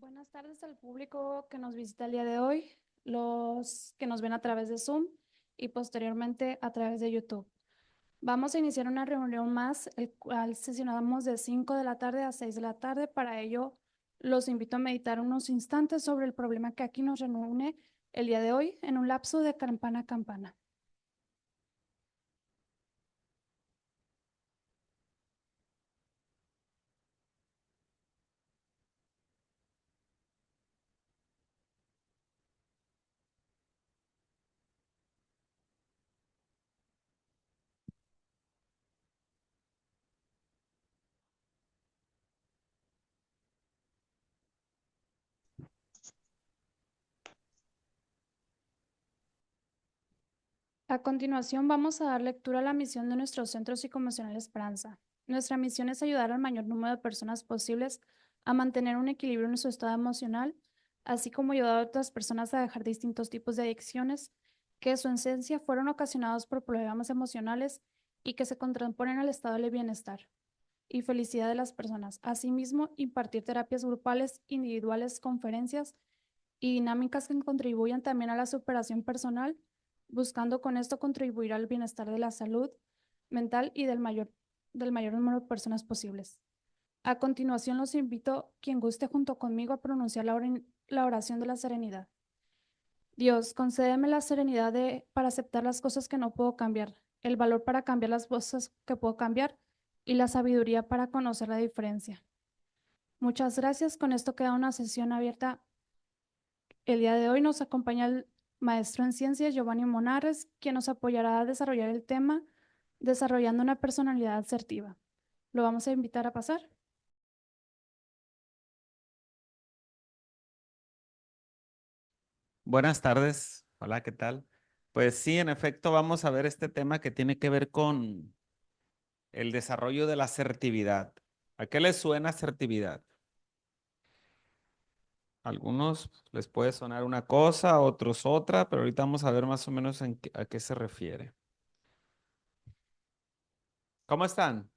Buenas tardes al público que nos visita el día de hoy, los que nos ven a través de Zoom y posteriormente a través de YouTube. Vamos a iniciar una reunión más, el cual sesionamos de 5 de la tarde a 6 de la tarde. Para ello, los invito a meditar unos instantes sobre el problema que aquí nos reúne el día de hoy en un lapso de campana a campana. A continuación, vamos a dar lectura a la misión de nuestro Centro Psicoemocional Esperanza. Nuestra misión es ayudar al mayor número de personas posibles a mantener un equilibrio en su estado emocional, así como ayudar a otras personas a dejar distintos tipos de adicciones que en su esencia fueron ocasionados por problemas emocionales y que se contraponen al estado de bienestar y felicidad de las personas. Asimismo, impartir terapias grupales, individuales, conferencias y dinámicas que contribuyan también a la superación personal, buscando con esto contribuir al bienestar de la salud mental y del mayor número de personas posibles. A continuación, los invito, quien guste junto conmigo, a pronunciar la oración de la serenidad. Dios, concédeme la serenidad para aceptar las cosas que no puedo cambiar, el valor para cambiar las cosas que puedo cambiar y la sabiduría para conocer la diferencia. Muchas gracias. Con esto queda una sesión abierta. El día de hoy nos acompaña el maestro en ciencias Giovanni Monares, quien nos apoyará a desarrollar el tema desarrollando una personalidad asertiva. Lo vamos a invitar a pasar. Buenas tardes, hola, ¿qué tal? Pues sí, en efecto, vamos a ver este tema que tiene que ver con el desarrollo de la asertividad. ¿A qué les suena asertividad? A algunos les puede sonar una cosa, a otros otra, pero ahorita vamos a ver más o menos a qué se refiere. ¿Cómo están?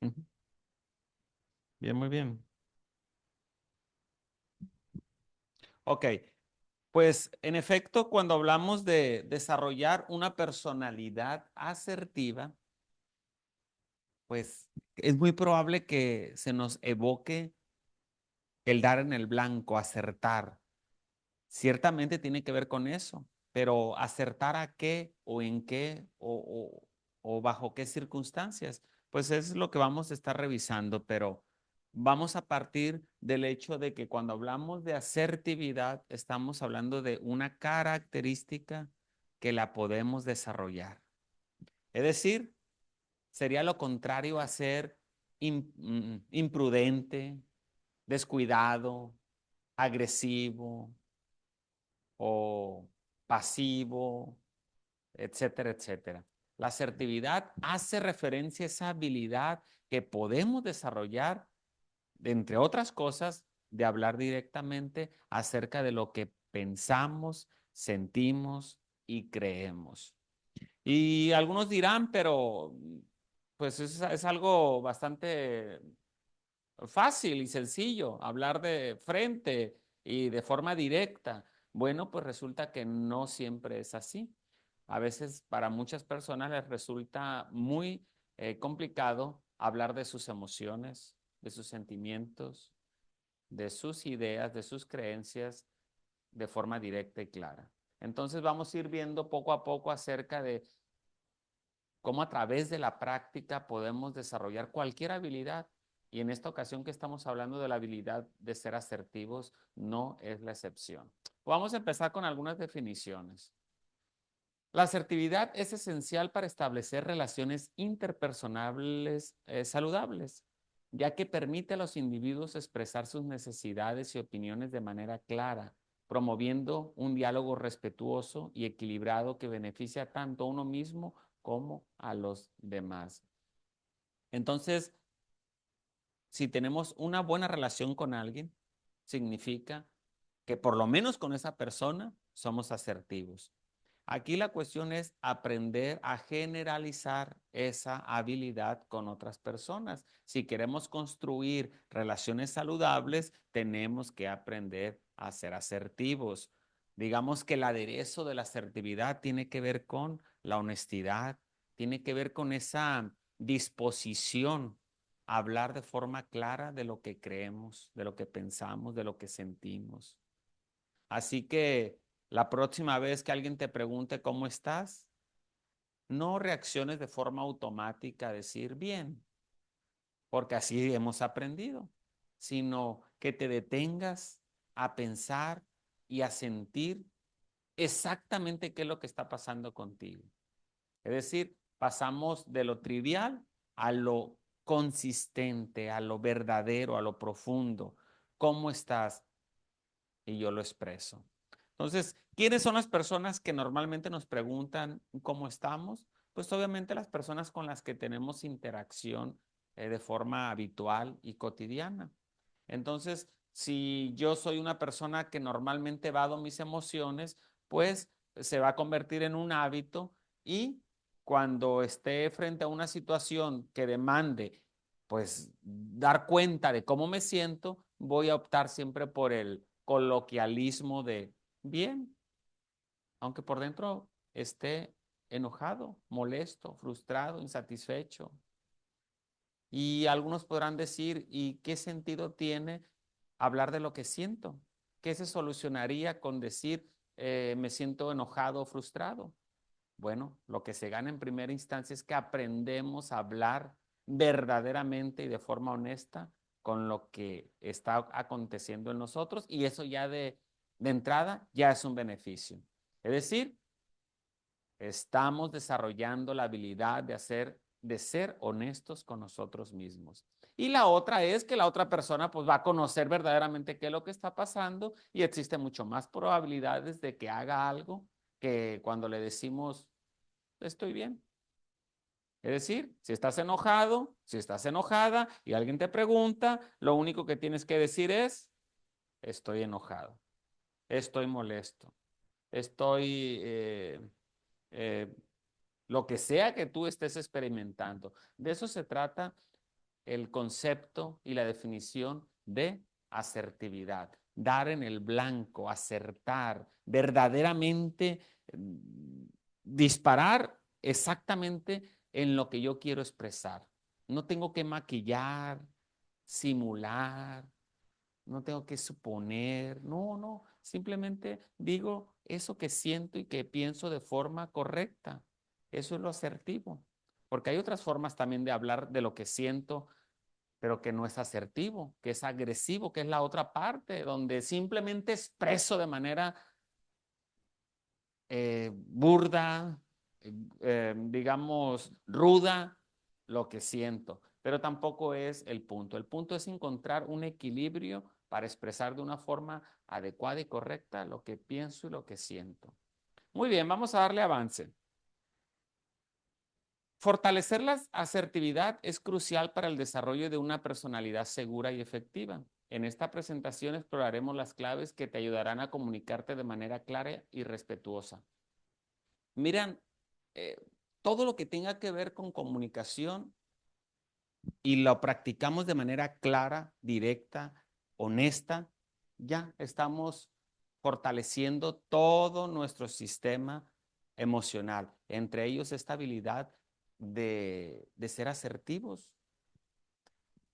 Ujú. Bien, muy bien. Ok, pues en efecto, cuando hablamos de desarrollar una personalidad asertiva, pues es muy probable que se nos evoque el dar en el blanco, acertar. Ciertamente tiene que ver con eso, pero acertar a qué o en qué o bajo qué circunstancias, pues es lo que vamos a estar revisando, pero vamos a partir del hecho de que cuando hablamos de asertividad, estamos hablando de una característica que la podemos desarrollar. Es decir, sería lo contrario a ser imprudente, descuidado, agresivo o pasivo, etcétera, etcétera. La asertividad hace referencia a esa habilidad que podemos desarrollar, entre otras cosas, de hablar directamente acerca de lo que pensamos, sentimos y creemos. Y algunos dirán, pero pues es algo bastante fácil y sencillo, hablar de frente y de forma directa. Bueno, pues resulta que no siempre es así. A veces para muchas personas les resulta muy complicado hablar de sus emociones, de sus sentimientos, de sus ideas, de sus creencias de forma directa y clara. Entonces vamos a ir viendo poco a poco acerca de cómo a través de la práctica podemos desarrollar cualquier habilidad. Y en esta ocasión que estamos hablando de la habilidad de ser asertivos, no es la excepción. Vamos a empezar con algunas definiciones. La asertividad es esencial para establecer relaciones interpersonales saludables, ya que permite a los individuos expresar sus necesidades y opiniones de manera clara, promoviendo un diálogo respetuoso y equilibrado que beneficia tanto a uno mismo como a los demás. Entonces, si tenemos una buena relación con alguien, significa que por lo menos con esa persona somos asertivos. Aquí la cuestión es aprender a generalizar esa habilidad con otras personas. Si queremos construir relaciones saludables, tenemos que aprender a ser asertivos. Digamos que el aderezo de la asertividad tiene que ver con la honestidad, tiene que ver con esa disposición a hablar de forma clara de lo que creemos, de lo que pensamos, de lo que sentimos. Así que la próxima vez que alguien te pregunte cómo estás, no reacciones de forma automática a decir bien, porque así hemos aprendido, sino que te detengas a pensar y a sentir exactamente qué es lo que está pasando contigo. Es decir, pasamos de lo trivial a lo consistente, a lo verdadero, a lo profundo. ¿Cómo estás? Y yo lo expreso. Entonces, ¿quiénes son las personas que normalmente nos preguntan cómo estamos? Pues obviamente las personas con las que tenemos interacción de forma habitual y cotidiana. Entonces, si yo soy una persona que normalmente vado mis emociones, pues se va a convertir en un hábito y cuando esté frente a una situación que demande, pues dar cuenta de cómo me siento, voy a optar siempre por el coloquialismo de bien, aunque por dentro esté enojado, molesto, frustrado, insatisfecho. Y algunos podrán decir, ¿y qué sentido tiene hablar de lo que siento? ¿Qué se solucionaría con decir, me siento enojado o frustrado? Bueno, lo que se gana en primera instancia es que aprendemos a hablar verdaderamente y de forma honesta con lo que está aconteciendo en nosotros y eso ya de entrada ya es un beneficio. Es decir, estamos desarrollando la habilidad de ser honestos con nosotros mismos. Y la otra es que la otra persona pues va a conocer verdaderamente qué es lo que está pasando y existe mucho más probabilidades de que haga algo que cuando le decimos estoy bien. Es decir, si estás enojado, si estás enojada y alguien te pregunta, lo único que tienes que decir es estoy enojado, estoy molesto, estoy eh, lo que sea que tú estés experimentando. De eso se trata el concepto y la definición de asertividad. Dar en el blanco, acertar, verdaderamente disparar exactamente en lo que yo quiero expresar. No tengo que maquillar, simular, no tengo que suponer, no, simplemente digo eso que siento y que pienso de forma correcta. Eso es lo asertivo, porque hay otras formas también de hablar de lo que siento, pero que no es asertivo, que es agresivo, que es la otra parte, donde simplemente expreso de manera burda, digamos, ruda, lo que siento. Pero tampoco es el punto. El punto es encontrar un equilibrio para expresar de una forma adecuada y correcta lo que pienso y lo que siento. Muy bien, vamos a darle avance. Fortalecer la asertividad es crucial para el desarrollo de una personalidad segura y efectiva. En esta presentación exploraremos las claves que te ayudarán a comunicarte de manera clara y respetuosa. Miran, eh, todo lo que tenga que ver con comunicación y lo practicamos de manera clara, directa, honesta, ya estamos fortaleciendo todo nuestro sistema emocional, entre ellos esta habilidad de ser asertivos.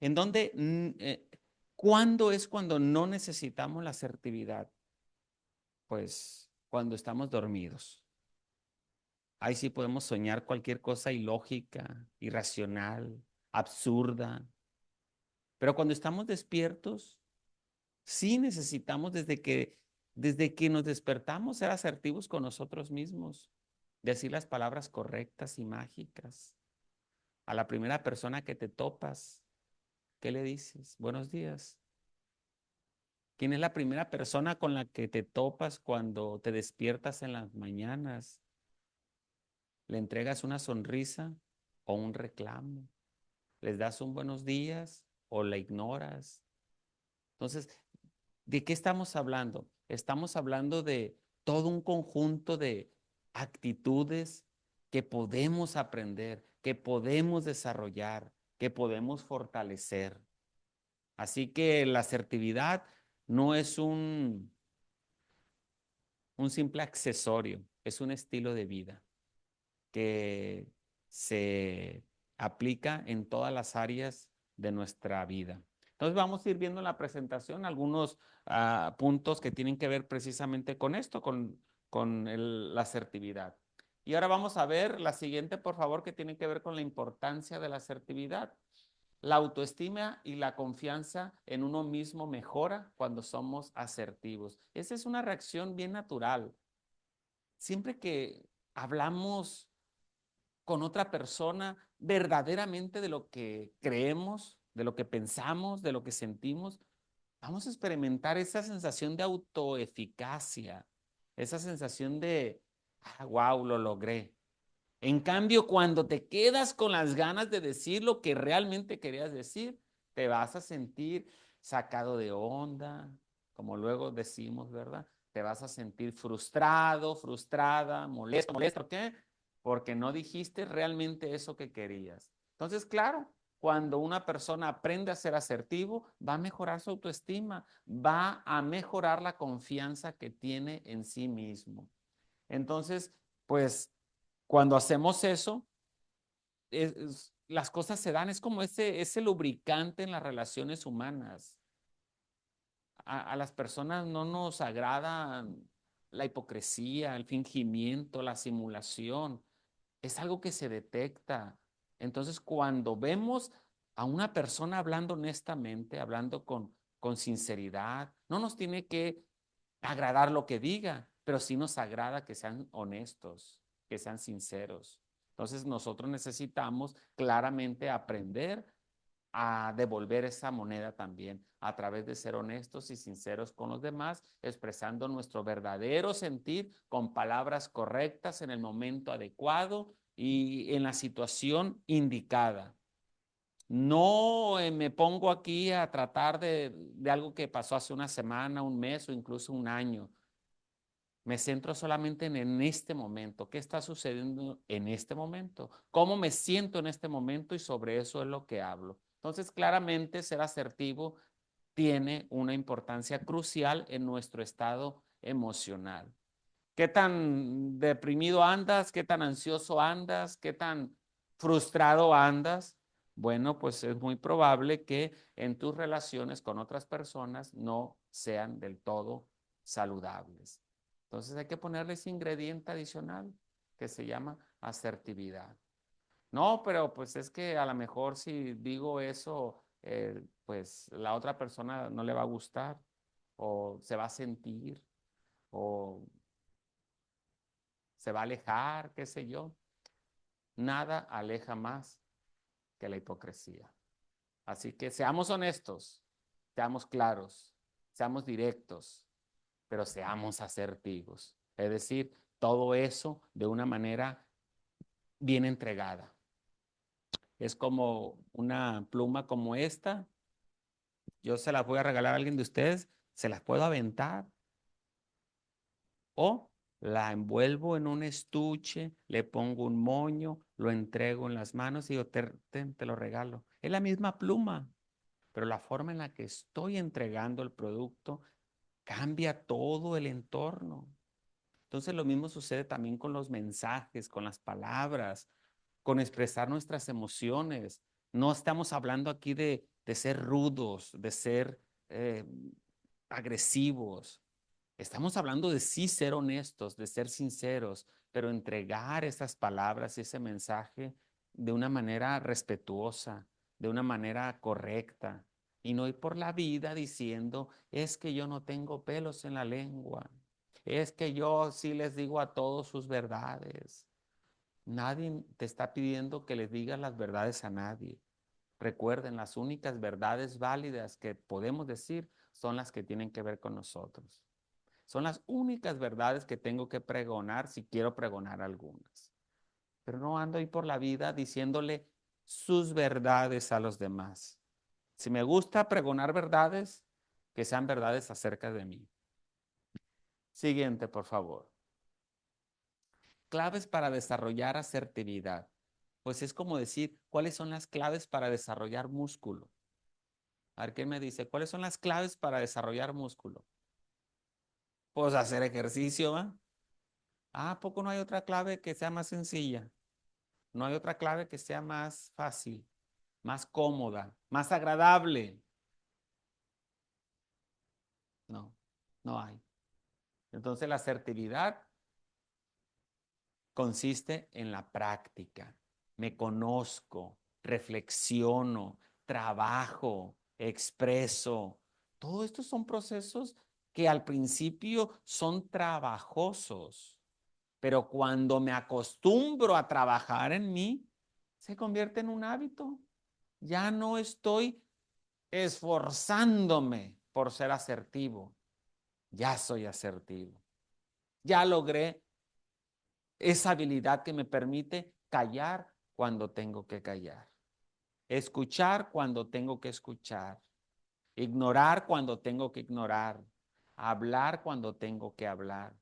¿En dónde, cuándo es cuando no necesitamos la asertividad? Pues cuando estamos dormidos. Ahí sí podemos soñar cualquier cosa ilógica, irracional, absurda. Pero cuando estamos despiertos, sí necesitamos desde que nos despertamos ser asertivos con nosotros mismos, decir las palabras correctas y mágicas. A la primera persona que te topas, ¿qué le dices? Buenos días. ¿Quién es la primera persona con la que te topas cuando te despiertas en las mañanas? ¿Le entregas una sonrisa o un reclamo? ¿Les das un buenos días o la ignoras? Entonces, ¿de qué estamos hablando? Estamos hablando de todo un conjunto de actitudes que podemos aprender, que podemos desarrollar, que podemos fortalecer. Así que la asertividad no es un simple accesorio, es un estilo de vida que se aplica en todas las áreas de nuestra vida. Entonces vamos a ir viendo en la presentación algunos puntos que tienen que ver precisamente con esto, con la asertividad. Y ahora vamos a ver la siguiente, por favor, que tiene que ver con la importancia de la asertividad. La autoestima y la confianza en uno mismo mejora cuando somos asertivos. Esa es una reacción bien natural. Siempre que hablamos con otra persona verdaderamente de lo que creemos, de lo que pensamos, de lo que sentimos, vamos a experimentar esa sensación de autoeficacia, esa sensación de, wow, lo logré. En cambio, cuando te quedas con las ganas de decir lo que realmente querías decir, te vas a sentir sacado de onda, como luego decimos, ¿verdad? Te vas a sentir frustrado, frustrada, molesto, molesto. ¿Por qué? Porque no dijiste realmente eso que querías. Entonces, claro, cuando una persona aprende a ser asertivo, va a mejorar su autoestima, va a mejorar la confianza que tiene en sí mismo. Entonces, pues cuando hacemos eso, las cosas se dan, es como ese lubricante en las relaciones humanas. A las personas no nos agrada la hipocresía, el fingimiento, la simulación. Es algo que se detecta. Entonces, cuando vemos a una persona hablando honestamente, hablando con sinceridad, no nos tiene que agradar lo que diga, pero sí nos agrada que sean honestos, que sean sinceros. Entonces nosotros necesitamos claramente aprender a devolver esa moneda también a través de ser honestos y sinceros con los demás, expresando nuestro verdadero sentir con palabras correctas en el momento adecuado y en la situación indicada. No me pongo aquí a tratar de algo que pasó hace una semana, un mes o incluso un año. Me centro solamente en este momento. ¿Qué está sucediendo en este momento? ¿Cómo me siento en este momento? Y sobre eso es lo que hablo. Entonces, claramente, ser asertivo tiene una importancia crucial en nuestro estado emocional. ¿Qué tan deprimido andas? ¿Qué tan ansioso andas? ¿Qué tan frustrado andas? Bueno, pues es muy probable que en tus relaciones con otras personas no sean del todo saludables. Entonces hay que ponerle ese ingrediente adicional que se llama asertividad. No, pero pues es que a lo mejor si digo eso, pues la otra persona no le va a gustar o se va a sentir o se va a alejar, qué sé yo. Nada aleja más que la hipocresía. Así que seamos honestos, seamos claros, seamos directos, pero seamos asertivos. Es decir, todo eso de una manera bien entregada. Es como una pluma como esta. Yo se las voy a regalar a alguien de ustedes, se las puedo aventar o la envuelvo en un estuche, le pongo un moño, lo entrego en las manos y digo, te lo regalo. Es la misma pluma, pero la forma en la que estoy entregando el producto cambia todo el entorno. Entonces lo mismo sucede también con los mensajes, con las palabras, con expresar nuestras emociones. No estamos hablando aquí de ser rudos, de ser agresivos. Estamos hablando de sí ser honestos, de ser sinceros, pero entregar esas palabras y ese mensaje de una manera respetuosa, de una manera correcta, y no ir por la vida diciendo, es que yo no tengo pelos en la lengua, es que yo sí les digo a todos sus verdades. Nadie te está pidiendo que les digas las verdades a nadie. Recuerden, las únicas verdades válidas que podemos decir son las que tienen que ver con nosotros. Son las únicas verdades que tengo que pregonar si quiero pregonar algunas. Pero no ando ahí por la vida diciéndole sus verdades a los demás. Si me gusta pregonar verdades, que sean verdades acerca de mí. Siguiente, por favor. claves para desarrollar asertividad? Pues es como decir, ¿cuáles son las claves para desarrollar músculo? A ver, ¿qué me dice? ¿Cuáles son las claves para desarrollar músculo? Pues hacer ejercicio, ¿va? Ah, ¿a poco no hay otra clave que sea más sencilla? No hay otra clave que sea más fácil, más cómoda, más agradable. No, no hay. Entonces la asertividad consiste en la práctica. Me conozco, reflexiono, trabajo, expreso. Todo esto son procesos que al principio son trabajosos, pero cuando me acostumbro a trabajar en mí, se convierte en un hábito. Ya no estoy esforzándome por ser asertivo, ya soy asertivo. Ya logré esa habilidad que me permite callar cuando tengo que callar, escuchar cuando tengo que escuchar, ignorar cuando tengo que ignorar, hablar cuando tengo que hablar.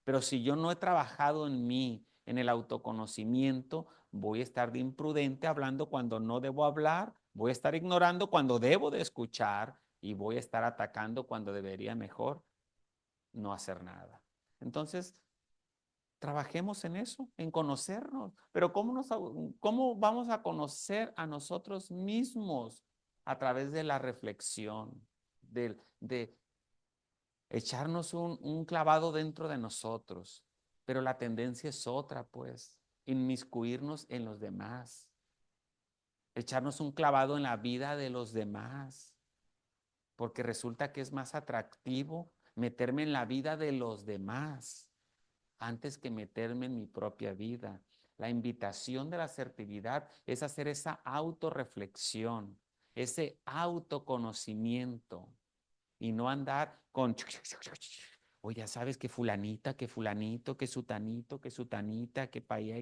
Pero si yo no he trabajado en mí, en el autoconocimiento, voy a estar de imprudente hablando cuando no debo hablar, voy a estar ignorando cuando debo de escuchar y voy a estar atacando cuando debería mejor no hacer nada. Entonces, trabajemos en eso, en conocernos. Pero ¿cómo vamos a conocer a nosotros mismos? A través de la reflexión, de echarnos un clavado dentro de nosotros. Pero la tendencia es otra, pues, inmiscuirnos en los demás, echarnos un clavado en la vida de los demás, porque resulta que es más atractivo meterme en la vida de los demás antes que meterme en mi propia vida. La invitación de la asertividad es hacer esa autorreflexión, ese autoconocimiento y no andar con, oye, ya sabes que fulanita, que fulanito, que sutanito, que sutanita, que pa' allá,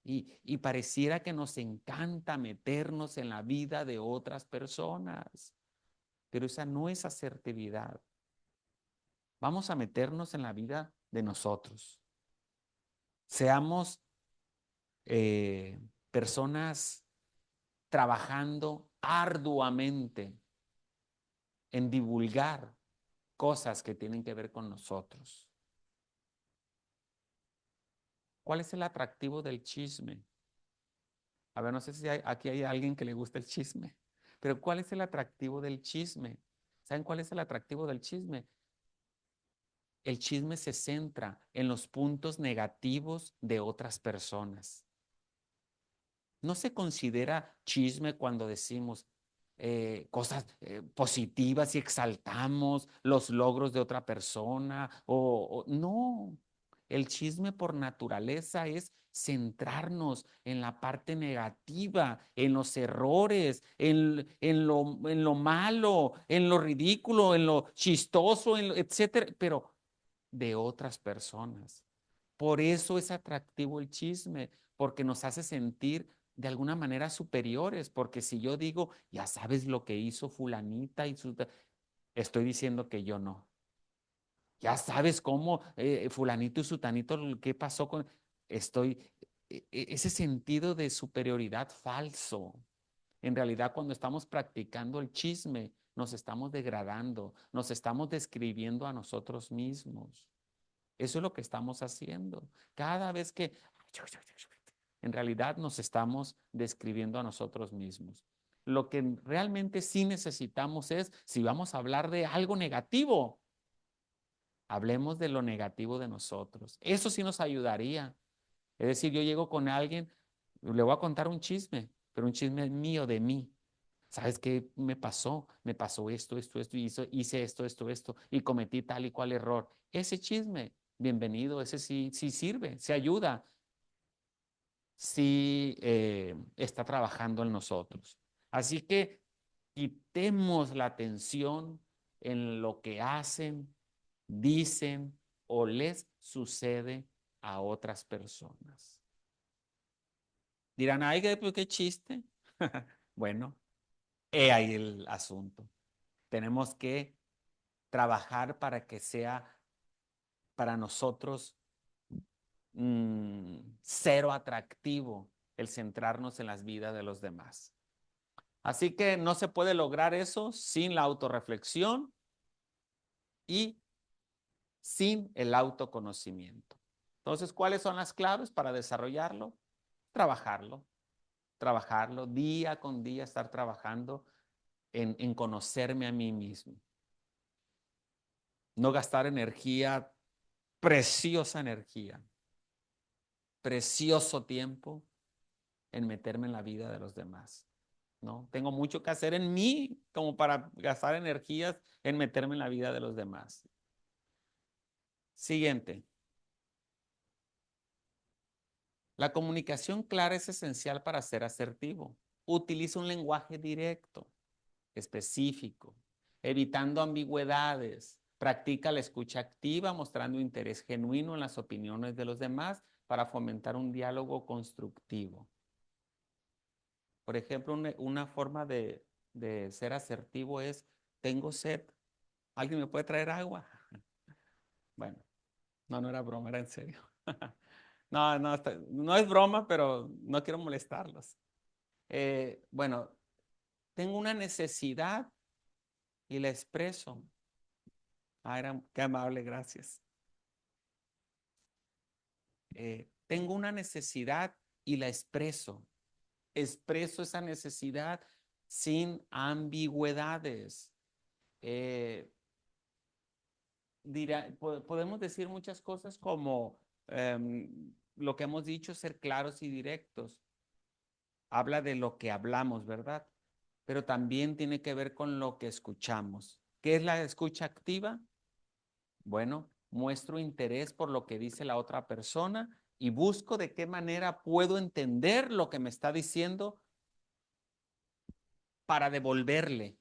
y pareciera que nos encanta meternos en la vida de otras personas, pero esa no es asertividad. Vamos a meternos en la vida de nosotros. Seamos personas trabajando arduamente en divulgar cosas que tienen que ver con nosotros. ¿Cuál es el atractivo del chisme? A ver, no sé si aquí hay alguien que le gusta el chisme, pero ¿cuál es el atractivo del chisme? ¿Saben cuál es el atractivo del chisme? El chisme se centra en los puntos negativos de otras personas. No se considera chisme cuando decimos cosas positivas y exaltamos los logros de otra persona. No, el chisme por naturaleza es centrarnos en la parte negativa, en los errores, en lo malo, en lo ridículo, en lo chistoso, etcétera, pero de otras personas. Por eso es atractivo el chisme, porque nos hace sentir de alguna manera superiores, porque si yo digo, ya sabes lo que hizo fulanita estoy diciendo que yo no. Ya sabes cómo fulanito y sutanito, qué pasó con... Estoy... ese sentido de superioridad falso. En realidad, cuando estamos practicando el chisme, nos estamos degradando, nos estamos describiendo a nosotros mismos. Eso es lo que estamos haciendo. Cada vez que en realidad nos estamos describiendo a nosotros mismos. Lo que realmente sí necesitamos es, si vamos a hablar de algo negativo, hablemos de lo negativo de nosotros. Eso sí nos ayudaría. Es decir, yo llego con alguien, le voy a contar un chisme, pero un chisme mío, de mí. ¿Sabes qué me pasó? Me pasó esto, hice esto, y cometí tal y cual error. Ese chisme, bienvenido, ese sí, sí sirve, sí ayuda, sí está trabajando en nosotros. Así que quitemos la atención en lo que hacen, dicen o les sucede a otras personas. Dirán, ay, pues qué chiste. Bueno, he ahí el asunto. Tenemos que trabajar para que sea para nosotros cero atractivo el centrarnos en las vidas de los demás. Así que no se puede lograr eso sin la autorreflexión y sin el autoconocimiento. Entonces, ¿cuáles son las claves para desarrollarlo? Trabajarlo día con día, estar trabajando en conocerme a mí mismo. No gastar energía, preciosa energía, precioso tiempo en meterme en la vida de los demás. ¿No? Tengo mucho que hacer en mí como para gastar energías en meterme en la vida de los demás. Siguiente. La comunicación clara es esencial para ser asertivo. Utiliza un lenguaje directo, específico, evitando ambigüedades. Practica la escucha activa, mostrando interés genuino en las opiniones de los demás para fomentar un diálogo constructivo. Por ejemplo, una forma de ser asertivo es, tengo sed, ¿alguien me puede traer agua? Bueno, no era broma, era en serio. No, no es broma, pero no quiero molestarlos. Bueno, tengo una necesidad y la expreso. Qué amable, gracias. Tengo una necesidad y la expreso. Expreso esa necesidad sin ambigüedades. Eh, podemos decir muchas cosas como lo que hemos dicho, ser claros y directos. Habla de lo que hablamos, ¿verdad? Pero también tiene que ver con lo que escuchamos. ¿Qué es la escucha activa? Bueno, muestro interés por lo que dice la otra persona y busco de qué manera puedo entender lo que me está diciendo para devolverle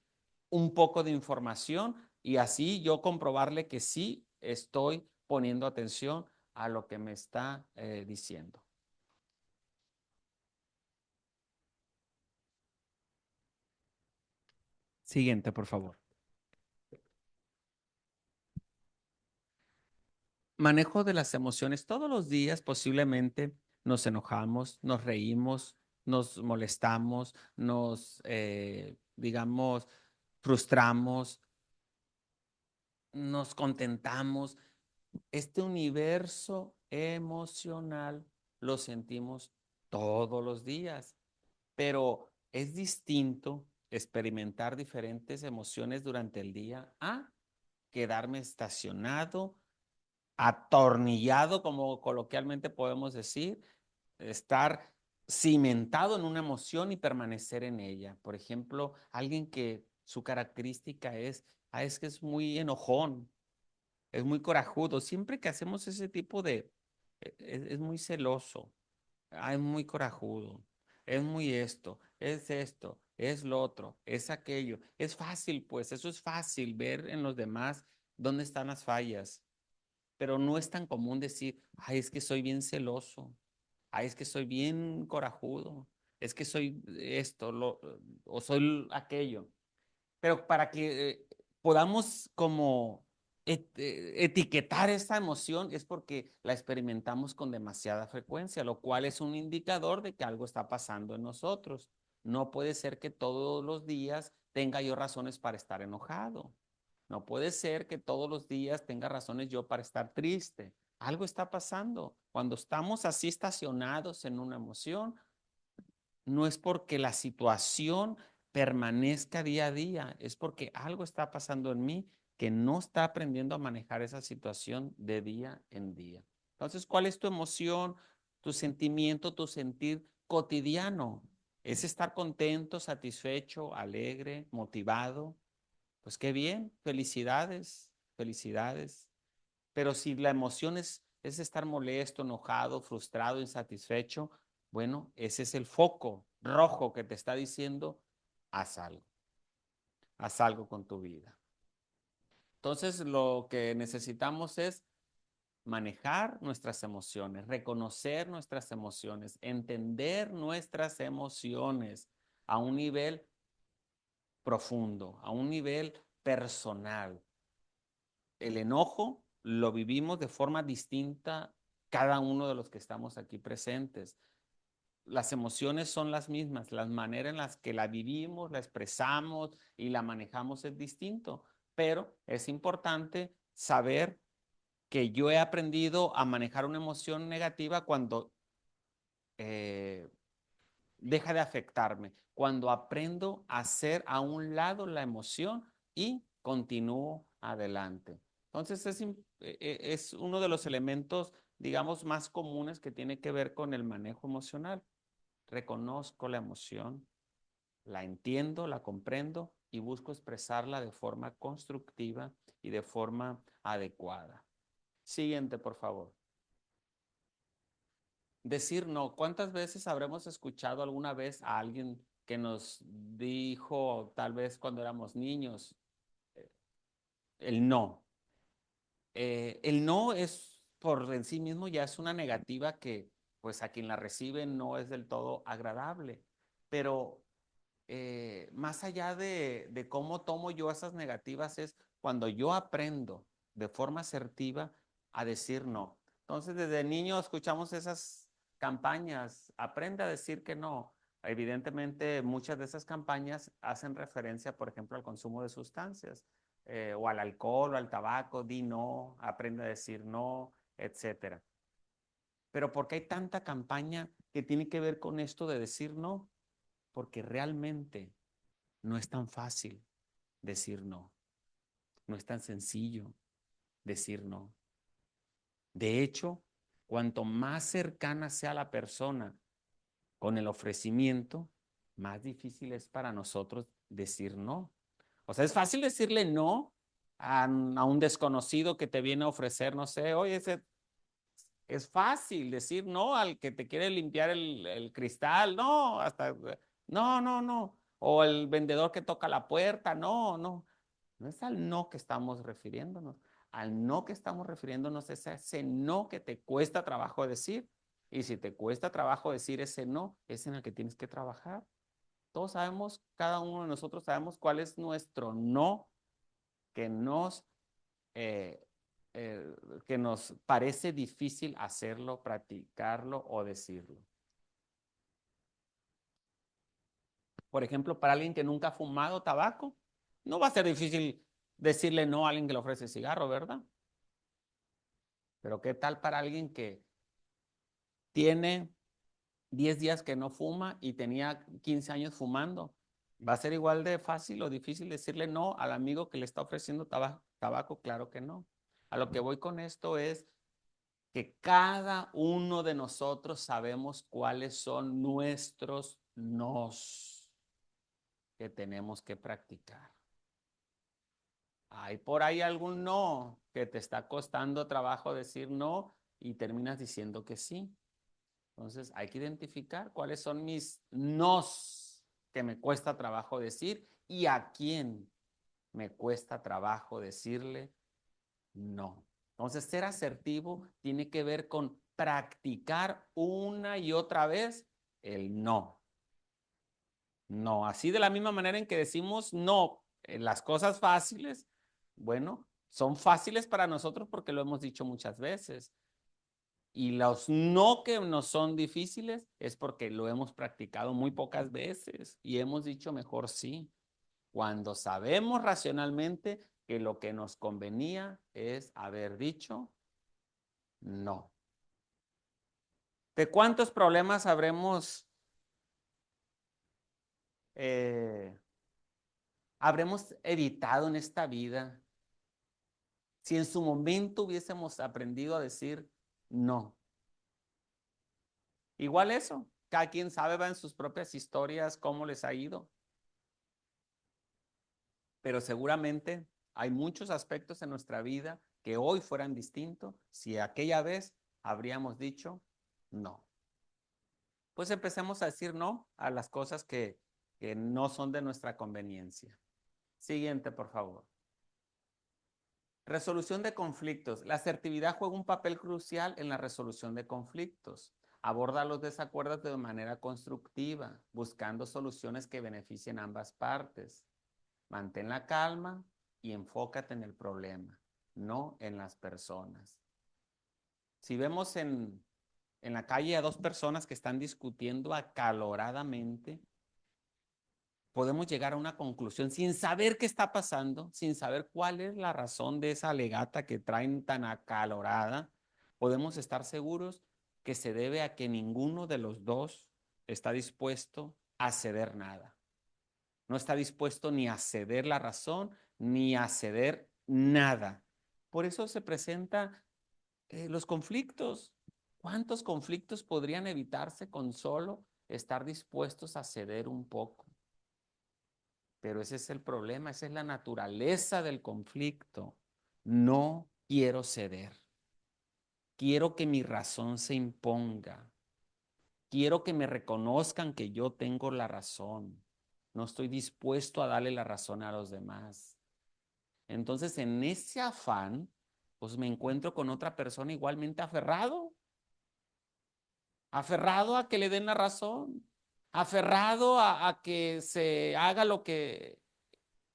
un poco de información y así yo comprobarle que sí estoy poniendo atención a lo que me está diciendo. Siguiente, por favor. Manejo de las emociones. Todos los días posiblemente nos enojamos, nos reímos, nos molestamos, digamos, frustramos, nos contentamos. Este universo emocional lo sentimos todos los días, pero es distinto experimentar diferentes emociones durante el día a quedarme estacionado, atornillado, como coloquialmente podemos decir, estar cimentado en una emoción y permanecer en ella. Por ejemplo, alguien que su característica es que es muy enojón, es muy corajudo. Siempre que hacemos ese tipo es muy celoso, es muy corajudo, es muy esto, es lo otro, es aquello. Es fácil, pues, eso es fácil ver en los demás dónde están las fallas, pero no es tan común decir, ay, es que soy bien celoso, ay, es que soy bien corajudo, es que soy esto, o soy aquello. Pero para que podamos como etiquetar esta emoción es porque la experimentamos con demasiada frecuencia, lo cual es un indicador de que algo está pasando en nosotros. No puede ser que todos los días tenga yo razones para estar enojado. No puede ser que todos los días tenga razones yo para estar triste. Algo está pasando. Cuando estamos así estacionados en una emoción, no es porque la situación permanezca día a día, es porque algo está pasando en mí que no está aprendiendo a manejar esa situación de día en día. Entonces, ¿cuál es tu emoción, tu sentimiento, tu sentir cotidiano? ¿Es estar contento, satisfecho, alegre, motivado? Pues qué bien, felicidades, felicidades. Pero si la emoción es estar molesto, enojado, frustrado, insatisfecho, bueno, ese es el foco rojo que te está diciendo, haz algo con tu vida. Entonces, lo que necesitamos es manejar nuestras emociones, reconocer nuestras emociones, entender nuestras emociones a un nivel profundo, a un nivel personal. El enojo lo vivimos de forma distinta cada uno de los que estamos aquí presentes. Las emociones son las mismas, las maneras en las que la vivimos, la expresamos y la manejamos es distinto, pero es importante saber que yo he aprendido a manejar una emoción negativa cuando deja de afectarme, cuando aprendo a hacer a un lado la emoción y continúo adelante. Entonces es uno de los elementos, digamos, más comunes que tiene que ver con el manejo emocional. Reconozco la emoción, la entiendo, la comprendo y busco expresarla de forma constructiva y de forma adecuada. Siguiente, por favor. Decir no. ¿Cuántas veces habremos escuchado alguna vez a alguien que nos dijo, tal vez cuando éramos niños, el no? El no es por en sí mismo ya es una negativa que pues a quien la recibe no es del todo agradable, pero más allá de cómo tomo yo esas negativas es cuando yo aprendo de forma asertiva a decir no. Entonces, desde niño escuchamos esas campañas, aprende a decir que no. Evidentemente, muchas de esas campañas hacen referencia, por ejemplo, al consumo de sustancias, o al alcohol o al tabaco, di no, aprende a decir no, etcétera. Pero ¿por qué hay tanta campaña que tiene que ver con esto de decir no? Porque realmente no es tan fácil decir no. No es tan sencillo decir no. De hecho, cuanto más cercana sea la persona con el ofrecimiento, más difícil es para nosotros decir no. O sea, es fácil decirle no a un desconocido que te viene a ofrecer, no sé, oye, es fácil decir no al que te quiere limpiar el cristal, no, hasta, no, no, no. O el vendedor que toca la puerta, no, no. No es al no que estamos refiriéndonos. Al no que estamos refiriéndonos es a ese no que te cuesta trabajo decir. Y si te cuesta trabajo decir ese no, es en el que tienes que trabajar. Todos sabemos, cada uno de nosotros sabemos cuál es nuestro no que nos, eh, eh, que nos parece difícil hacerlo, practicarlo o decirlo. Por ejemplo, para alguien que nunca ha fumado tabaco, no va a ser difícil decirle no a alguien que le ofrece cigarro, ¿verdad? Pero ¿qué tal para alguien que tiene 10 días que no fuma y tenía 15 años fumando? ¿Va a ser igual de fácil o difícil decirle no al amigo que le está ofreciendo tabaco? Claro que no. A lo que voy con esto es que cada uno de nosotros sabemos cuáles son nuestros nos que tenemos que practicar. ¿Hay por ahí algún no que te está costando trabajo decir no y terminas diciendo que sí? Entonces hay que identificar cuáles son mis nos que me cuesta trabajo decir y a quién me cuesta trabajo decirle no. Entonces ser asertivo tiene que ver con practicar una y otra vez el no. No, así de la misma manera en que decimos no, las cosas fáciles, bueno, son fáciles para nosotros porque lo hemos dicho muchas veces. Y los no que nos son difíciles es porque lo hemos practicado muy pocas veces y hemos dicho mejor sí. Cuando sabemos racionalmente que lo que nos convenía es haber dicho no. ¿De cuántos problemas eh, habremos evitado en esta vida si en su momento hubiésemos aprendido a decir no? Igual eso, cada quien sabe, va en sus propias historias cómo les ha ido, pero seguramente hay muchos aspectos en nuestra vida que hoy fueran distintos si aquella vez habríamos dicho no. Pues empecemos a decir no a las cosas que no son de nuestra conveniencia. Siguiente, por favor. Resolución de conflictos. La asertividad juega un papel crucial en la resolución de conflictos. Aborda los desacuerdos de manera constructiva, buscando soluciones que beneficien a ambas partes. Mantén la calma y enfócate en el problema, no en las personas. Si vemos en la calle a dos personas que están discutiendo acaloradamente, podemos llegar a una conclusión sin saber qué está pasando, sin saber cuál es la razón de esa alegata que traen tan acalorada. Podemos estar seguros que se debe a que ninguno de los dos está dispuesto a ceder nada. No está dispuesto ni a ceder la razón, ni a ceder nada. Por eso se presentan los conflictos. ¿Cuántos conflictos podrían evitarse con solo estar dispuestos a ceder un poco? Pero ese es el problema, esa es la naturaleza del conflicto. No quiero ceder. Quiero que mi razón se imponga. Quiero que me reconozcan que yo tengo la razón. No estoy dispuesto a darle la razón a los demás. Entonces, en ese afán, pues me encuentro con otra persona igualmente aferrado a que le den la razón, aferrado a que se haga lo que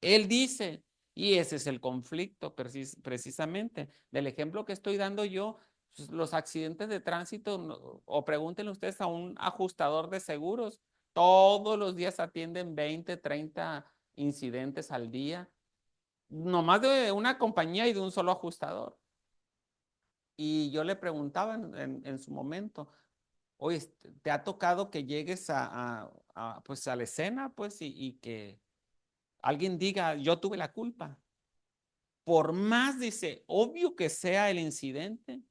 él dice. Y ese es el conflicto precisamente. Del ejemplo que estoy dando yo, pues, los accidentes de tránsito, o pregúntenle ustedes a un ajustador de seguros, todos los días atienden 20, 30 incidentes al día, nomás de una compañía y de un solo ajustador. Y yo le preguntaba en su momento, oye, ¿te ha tocado que llegues pues a la escena, pues, y que alguien diga, yo tuve la culpa? Por más, dice, obvio que sea el incidente,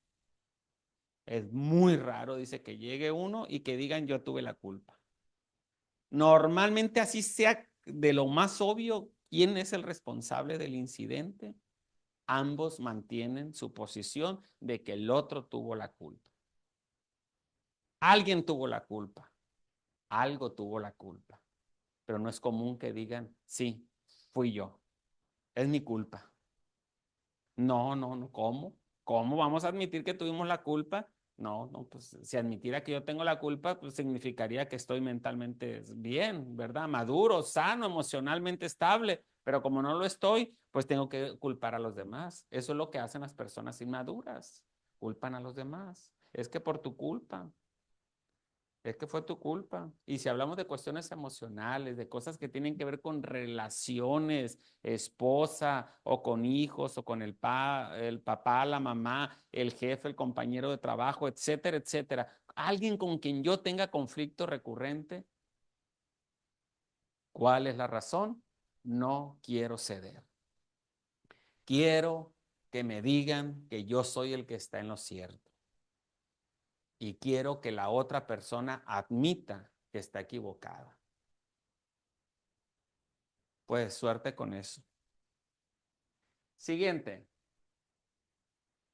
es muy raro, dice, que llegue uno y que digan, yo tuve la culpa. Normalmente así sea de lo más obvio, quién es el responsable del incidente, ambos mantienen su posición de que el otro tuvo la culpa. Alguien tuvo la culpa, algo tuvo la culpa, pero no es común que digan, sí, fui yo, es mi culpa. No, no, no, ¿cómo? ¿Cómo vamos a admitir que tuvimos la culpa? No, no, pues si admitiera que yo tengo la culpa, pues significaría que estoy mentalmente bien, ¿verdad? Maduro, sano, emocionalmente estable, pero como no lo estoy, pues tengo que culpar a los demás. Eso es lo que hacen las personas inmaduras, culpan a los demás. Es que por tu culpa. Es que fue tu culpa. Y si hablamos de cuestiones emocionales, de cosas que tienen que ver con relaciones, esposa o con hijos o con el papá, la mamá, el jefe, el compañero de trabajo, etcétera, etcétera. Alguien con quien yo tenga conflicto recurrente, ¿cuál es la razón? No quiero ceder. Quiero que me digan que yo soy el que está en lo cierto. Y quiero que la otra persona admita que está equivocada. Pues suerte con eso. Siguiente.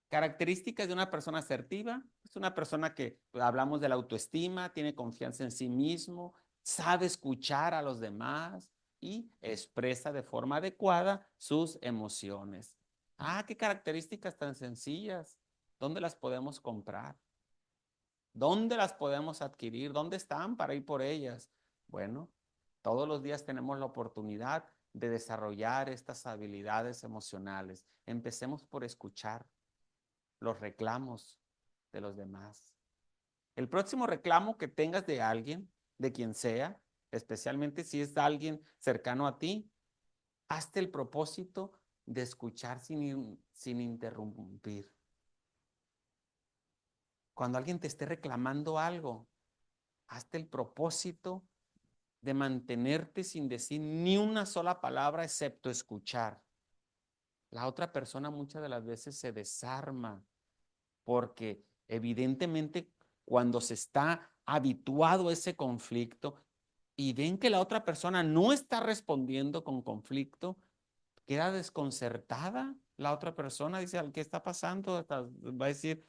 Características de una persona asertiva. Es una persona que hablamos de la autoestima, tiene confianza en sí mismo, sabe escuchar a los demás y expresa de forma adecuada sus emociones. Ah, qué características tan sencillas. ¿Dónde las podemos comprar? ¿Dónde las podemos adquirir? ¿Dónde están para ir por ellas? Bueno, todos los días tenemos la oportunidad de desarrollar estas habilidades emocionales. Empecemos por escuchar los reclamos de los demás. El próximo reclamo que tengas de alguien, de quien sea, especialmente si es alguien cercano a ti, hazte el propósito de escuchar sin interrumpir. Cuando alguien te esté reclamando algo, hazte el propósito de mantenerte sin decir ni una sola palabra excepto escuchar. La otra persona muchas de las veces se desarma porque evidentemente cuando se está habituado a ese conflicto y ven que la otra persona no está respondiendo con conflicto, queda desconcertada. La otra persona dice, ¿qué está pasando? Va a decir,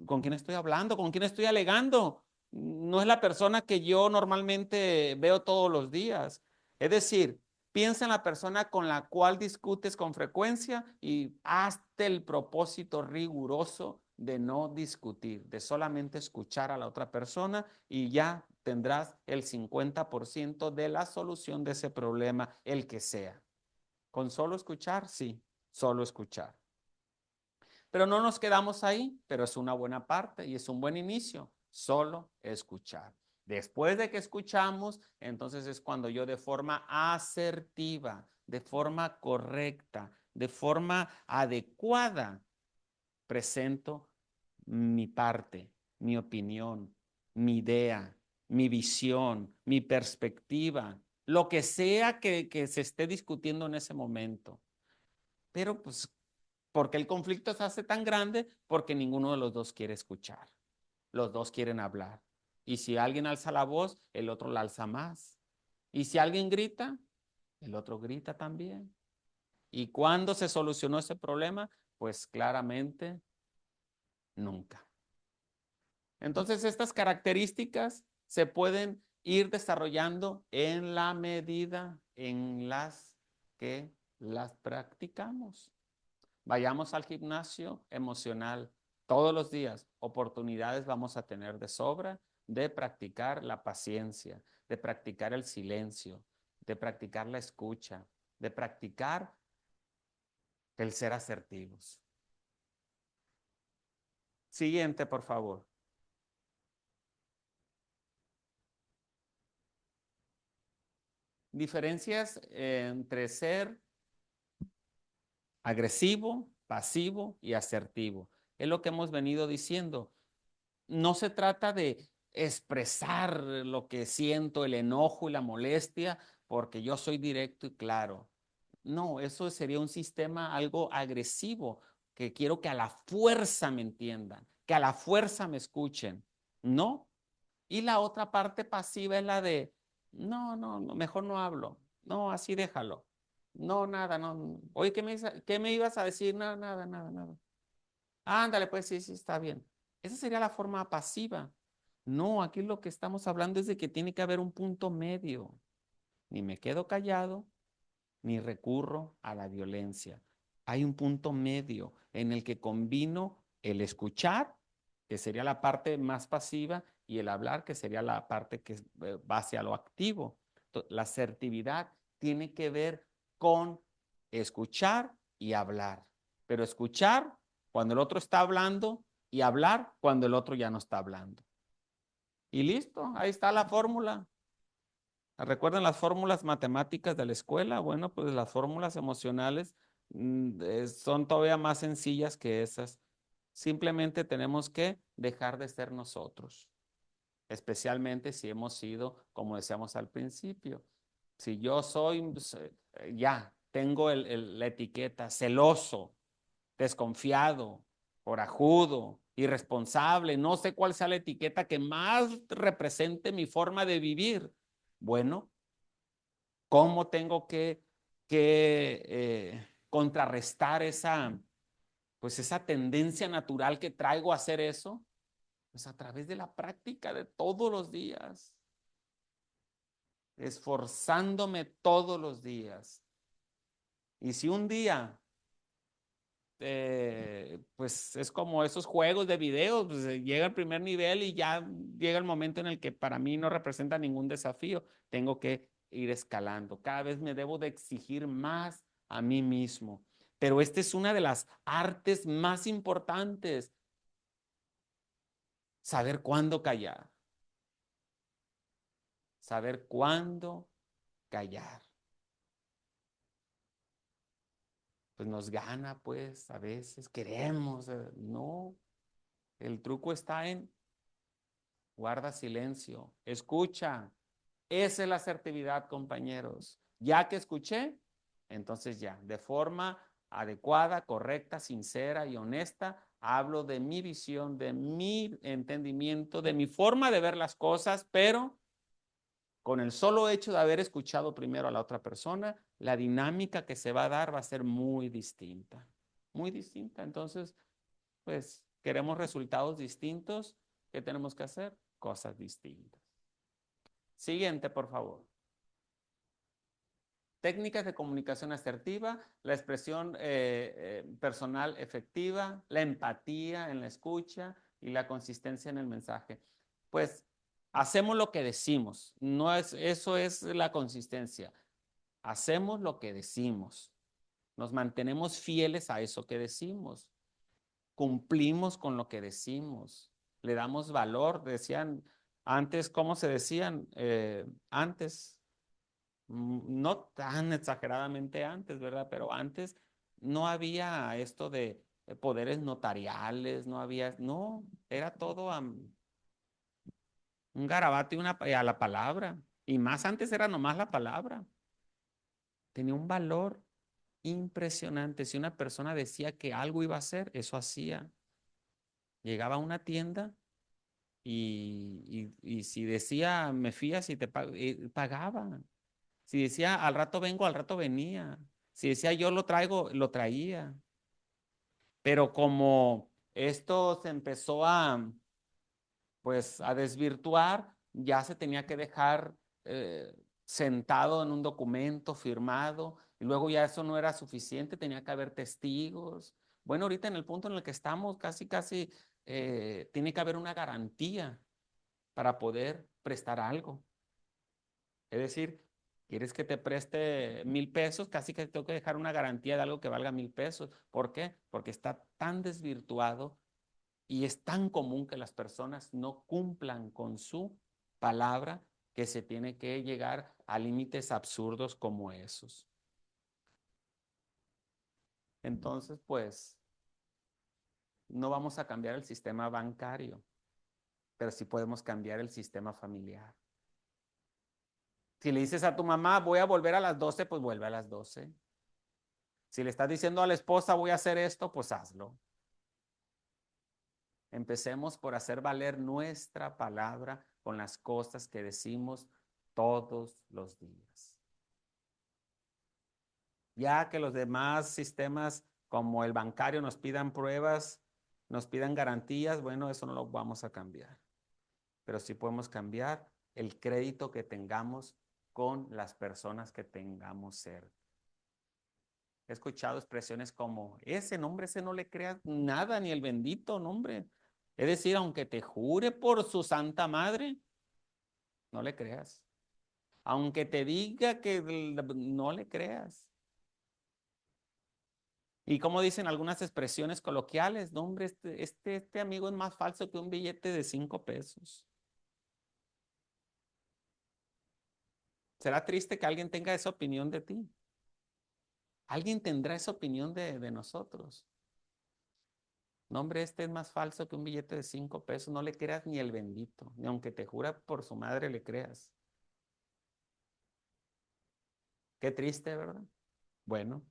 ¿con quién estoy hablando? ¿Con quién estoy alegando? No es la persona que yo normalmente veo todos los días. Es decir, piensa en la persona con la cual discutes con frecuencia y hazte el propósito riguroso de no discutir, de solamente escuchar a la otra persona y ya tendrás el 50% de la solución de ese problema, el que sea. ¿Con solo escuchar? Sí, solo escuchar. Pero no nos quedamos ahí, pero es una buena parte y es un buen inicio, solo escuchar. Después de que escuchamos, entonces es cuando yo de forma asertiva, de forma correcta, de forma adecuada, presento mi parte, mi opinión, mi idea, mi visión, mi perspectiva, lo que sea que se esté discutiendo en ese momento. Pero pues, ¿por qué el conflicto se hace tan grande? Porque ninguno de los dos quiere escuchar. Los dos quieren hablar. Y si alguien alza la voz, el otro la alza más. Y si alguien grita, el otro grita también. ¿Y cuándo se solucionó ese problema? Pues claramente nunca. Entonces, estas características se pueden ir desarrollando en la medida en las que las practicamos. Vayamos al gimnasio emocional todos los días. Oportunidades vamos a tener de sobra de practicar la paciencia, de practicar el silencio, de practicar la escucha, de practicar el ser asertivos. Siguiente, por favor. Diferencias entre ser agresivo, pasivo y asertivo. Es lo que hemos venido diciendo. No se trata de expresar lo que siento, el enojo y la molestia, porque yo soy directo y claro. No, eso sería un sistema algo agresivo, que quiero que a la fuerza me entiendan, que a la fuerza me escuchen. No. Y la otra parte pasiva es la de, no, mejor no hablo. No, así déjalo. No, nada, no. Oye, qué me ibas a decir? Nada, nada. Ándale, pues sí, está bien. Esa sería la forma pasiva. No, aquí lo que estamos hablando es de que tiene que haber un punto medio. Ni me quedo callado, ni recurro a la violencia. Hay un punto medio en el que combino el escuchar, que sería la parte más pasiva, y el hablar, que sería la parte que va hacia lo activo. La asertividad tiene que ver con escuchar y hablar, pero escuchar cuando el otro está hablando y hablar cuando el otro ya no está hablando. Y listo, ahí está la fórmula. ¿Recuerdan las fórmulas matemáticas de la escuela? Bueno, pues las fórmulas emocionales son todavía más sencillas que esas. Simplemente tenemos que dejar de ser nosotros, especialmente si hemos sido, como decíamos al principio, si yo soy, ya, tengo la etiqueta celoso, desconfiado, corajudo, irresponsable, no sé cuál sea la etiqueta que más represente mi forma de vivir. Bueno, ¿cómo tengo que contrarrestar pues esa tendencia natural que traigo a hacer eso? Pues a través de la práctica de todos los días, esforzándome todos los días. Y si un día, pues es como esos juegos de videos, pues llega el primer nivel y ya llega el momento en el que para mí no representa ningún desafío, tengo que ir escalando. Cada vez me debo de exigir más a mí mismo. Pero esta es una de las artes más importantes, saber cuándo callar, saber cuándo callar. Pues nos gana, pues a veces queremos, no, el truco está en guarda silencio, escucha. Esa es la asertividad, compañeros. Ya que escuché, entonces ya, de forma adecuada, correcta, sincera y honesta, hablo de mi visión, de mi entendimiento, de mi forma de ver las cosas, pero con el solo hecho de haber escuchado primero a la otra persona, la dinámica que se va a dar va a ser muy distinta, muy distinta. Entonces, pues, queremos resultados distintos. ¿Qué tenemos que hacer? Cosas distintas. Siguiente, por favor. Técnicas de comunicación asertiva, la expresión personal efectiva, la empatía en la escucha y la consistencia en el mensaje. Pues hacemos lo que decimos, no es, eso es la consistencia. Hacemos lo que decimos, nos mantenemos fieles a eso que decimos. cumplimos con lo que decimos, le damos valor. Decían antes, ¿cómo se decían? Antes, no tan exageradamente antes, ¿verdad? Pero antes no había esto de poderes notariales, no había, no, era todo un garabato y a la palabra. Y más antes era nomás la palabra. Tenía un valor impresionante. Si una persona decía que algo iba a hacer, eso hacía. Llegaba a una tienda y si decía, me fías y pagaba. Si decía, al rato vengo, al rato venía. Si decía, yo lo traigo, lo traía. Pero como esto se empezó pues, a desvirtuar, ya se tenía que dejar sentado en un documento firmado, y luego ya eso no era suficiente, tenía que haber testigos. Bueno, ahorita en el punto en el que estamos, casi, casi tiene que haber una garantía para poder prestar algo. Es decir, quieres que te preste 1,000 pesos, casi que tengo que dejar una garantía de algo que valga 1,000 pesos. ¿Por qué? Porque está tan desvirtuado y es tan común que las personas no cumplan con su palabra que se tiene que llegar a límites absurdos como esos. Entonces, pues, no vamos a cambiar el sistema bancario, pero sí podemos cambiar el sistema familiar. Si le dices a tu mamá, voy a volver a las 12, pues vuelve a las 12. Si le estás diciendo a la esposa, voy a hacer esto, pues hazlo. Empecemos por hacer valer nuestra palabra con las cosas que decimos todos los días. Ya que los demás sistemas como el bancario nos pidan pruebas, nos pidan garantías, bueno, eso no lo vamos a cambiar. Pero sí podemos cambiar el crédito que tengamos con las personas que tengamos cerca. He escuchado expresiones como, ese nombre, ese no le creas nada, ni el bendito nombre. Es decir, aunque te jure por su santa madre, no le creas. Aunque te diga que no le creas. Y como dicen algunas expresiones coloquiales, no, hombre, este amigo es más falso que un billete de 5 pesos. ¿Será triste que alguien tenga esa opinión de ti? Alguien tendrá esa opinión de nosotros. No, hombre, este es más falso que un billete de 5 pesos. No le creas ni el bendito, ni aunque te jura por su madre le creas. Qué triste, ¿verdad? Bueno,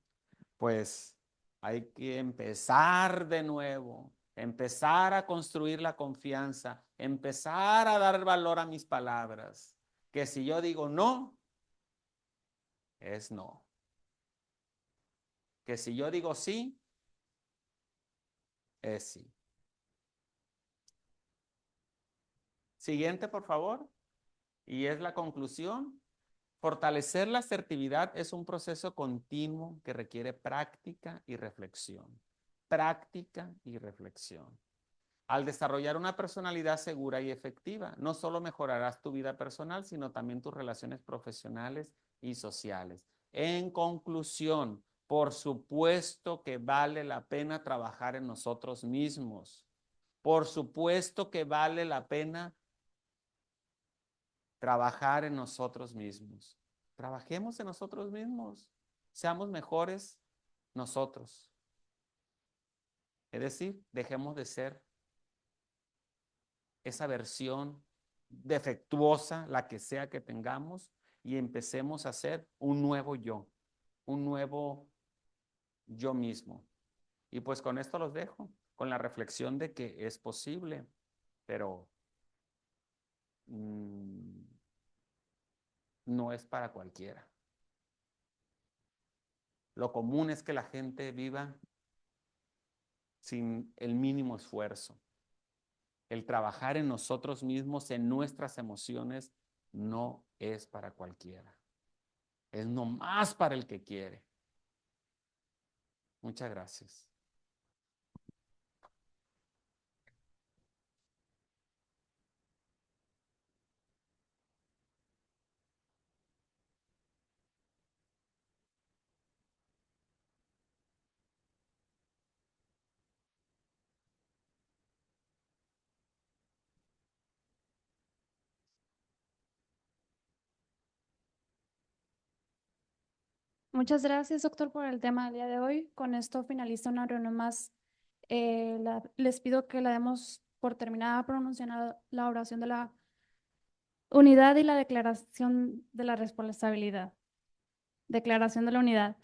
pues hay que empezar de nuevo, empezar a construir la confianza, empezar a dar valor a mis palabras. Que si yo digo no, es no. Que si yo digo sí, es sí. Siguiente, por favor. Y es la conclusión. Fortalecer la asertividad es un proceso continuo que requiere práctica y reflexión. Práctica y reflexión. Al desarrollar una personalidad segura y efectiva, no solo mejorarás tu vida personal, sino también tus relaciones profesionales y sociales. En conclusión, por supuesto que vale la pena trabajar en nosotros mismos. Por supuesto que vale la pena trabajar en nosotros mismos. Trabajemos en nosotros mismos. Seamos mejores nosotros. Es decir, dejemos de ser esa versión defectuosa, la que sea que tengamos, y empecemos a ser un nuevo yo, un nuevo yo mismo. Y pues con esto los dejo, con la reflexión de que es posible, pero mmm, no es para cualquiera. Lo común es que la gente viva sin el mínimo esfuerzo. El trabajar en nosotros mismos, en nuestras emociones, no es para cualquiera. Es nomás para el que quiere. Muchas gracias. Muchas gracias, doctor, por el tema del día de hoy. Con esto finaliza una reunión más. Les pido que la demos por terminada pronunciando la oración de la unidad y la declaración de la responsabilidad. Declaración de la unidad.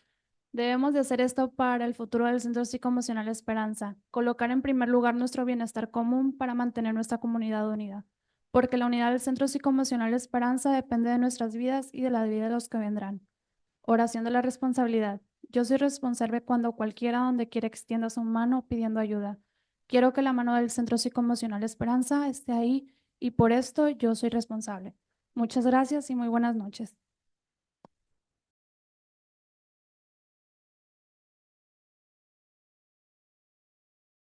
Debemos de hacer esto para el futuro del Centro Psicoemocional Esperanza, colocar en primer lugar nuestro bienestar común para mantener nuestra comunidad unida, porque la unidad del Centro Psicoemocional Esperanza depende de nuestras vidas y de la vida de los que vendrán. Oración de la responsabilidad. Yo soy responsable cuando cualquiera donde quiera extienda su mano pidiendo ayuda. Quiero que la mano del Centro Psicoemocional Esperanza esté ahí y por esto yo soy responsable. Muchas gracias y muy buenas noches.